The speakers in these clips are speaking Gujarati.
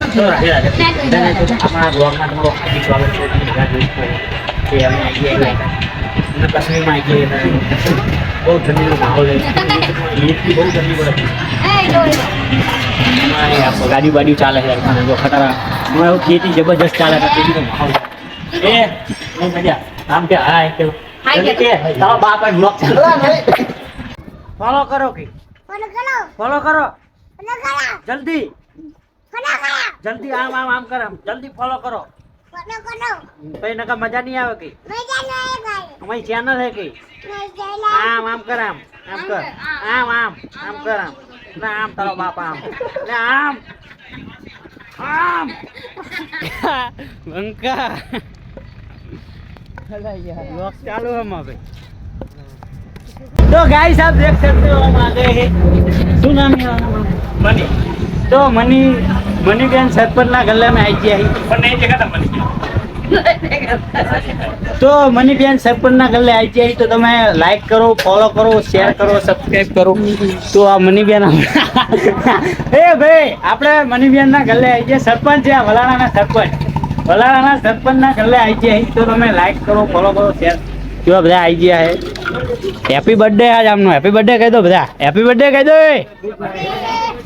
આપણા બ્લોગમાં તમારો હાર્દિક સ્વાગત છે. કે અમે આવીએ કાશ્મીરમાં આવીએ બહુ ઠંડીનો માહોલ છે. બહુ ઠંડી પડે. ગાડી બાડી ચાલે છે જો ખટારા એવું ખેતી જબરજસ્ત ચાલે છે. ખેતીનો માહોલ એ મજા આમ કે હાય કે તારો બાપ બ્લોગ ચાલુ ફોલો કરો કે ફોલો કરો જલ્દી જલ્દી આમ આમ આમ કર જલ્દી ફોલો કરો કઈ નકા મજા નહીં આવે કે અમારી ચેનલ હે કે આમ આમ કર આમ આમ કર આમ આમ આમ કર આમ ના આમ તારો બાપ આમ ના આમ આમ બંકા ब्लॉग चालू है वहाँ पे तो गाइस आप देख सकते हो हम आ गए हैं શું નામ है मनी तो मनी बहन सरपंच ना गले में आई गई पर नहीं देखा था मनी तो मनी बहन सरपंच ना गले आई गई तो તમે લાઈક કરો ફોલો કરો શેર કરો સબસ્ક્રાઇબ કરો તો આ મની બહેન એ ભાઈ આપણે મની બહેન ના ગલે આવી ગયા સરપંચ છે વલાણાના સરપંચ ના ગલે આવી ગયા તો તમે લાઈક કરો ફોલો કરો શેર કેવા બધા આવી ગયા હે હેપી બર્થડે આજ આમનો હેપી બર્થડે કહી દો બધા હેપી બર્થડે કહી દો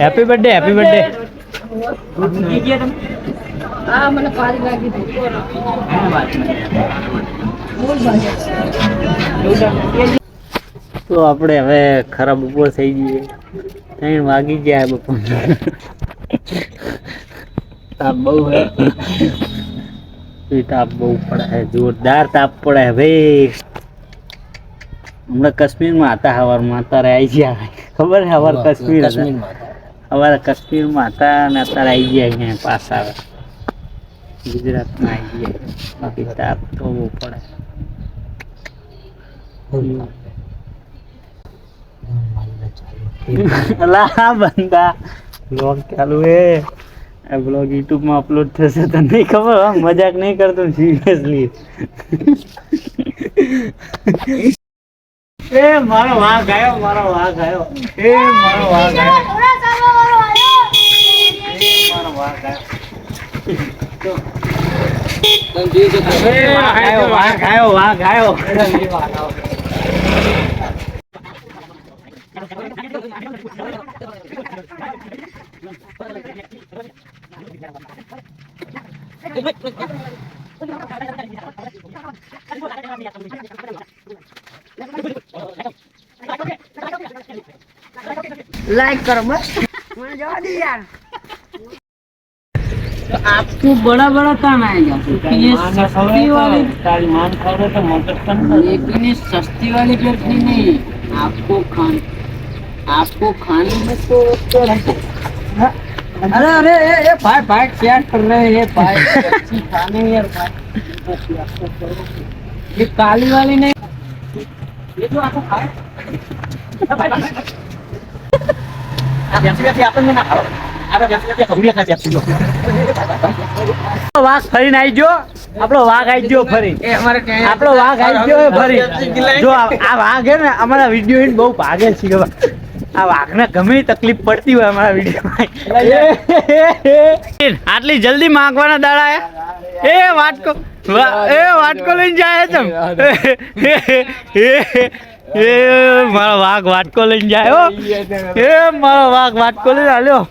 હેપી બર્થડે હા મને પારી લાગી તો આપણે હવે ખરાબ બપોર થઈ ગઈ 3 વાગી ગયા બપોર તાપ બહુ હે તાપ બહુ પડે है जोरदार ताप પડે है भाई હમણાં કાશ્મીરમાં હતા હવારમાં અત્યારે આવી ગયા ખબર છે હવાર કાશ્મીરમાં હતા અને અત્યારે આવી ગયા અહીંયા પાછા આવે ગુજરાતમાં આવી ગયા બાકી તાપ તો બહુ પડે અલા બંદા બ્લોગ ચાલુ હે આ બ્લોગ YouTube માં અપલોડ થશે તો નહીં ખબર મજાક નહીં કરતો સિરિયસલી એ મારો વાઘ આવ્યો એ મારો વાઘ આવ્યો વાઘ આવ્યો लाइक करो बस मुझे जवा दी यार तो आपको बड़ा बड़ा ताना आएगा ये सस्ती वाली तारी मान खाओ तो मोटर लेकिन ये सस्ती वाली चटनी नहीं आपको खाने में तो अरे अरे ये भाई क्या कर रहे हैं ये भाई अच्छी खाने यार भाई ये काली वाली नहीं ये जो आपको खाए વાઘ ફરીને આવી ગયો આપણો વાઘ આવી ગયો ફરી આપણો વાઘ આવી ગયો ફરી જો આ વાઘ હે ને અમારા વિડીયો બહુ ભાગે છે આ વાઘને ગમે તકલીફ પડતી હોય અમારા વિડીયોમાં આટલી જલ્દી માંગવાના દાડા એ વાટકો લઈને જાય તમ એ મારો વાઘ વાટકો લઈને જાય એ મારો વાઘ વાટકો લઈને હાલ્યો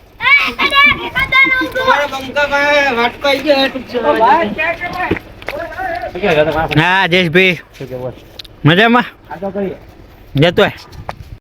હા જયેશભાઈ મજામાં જતો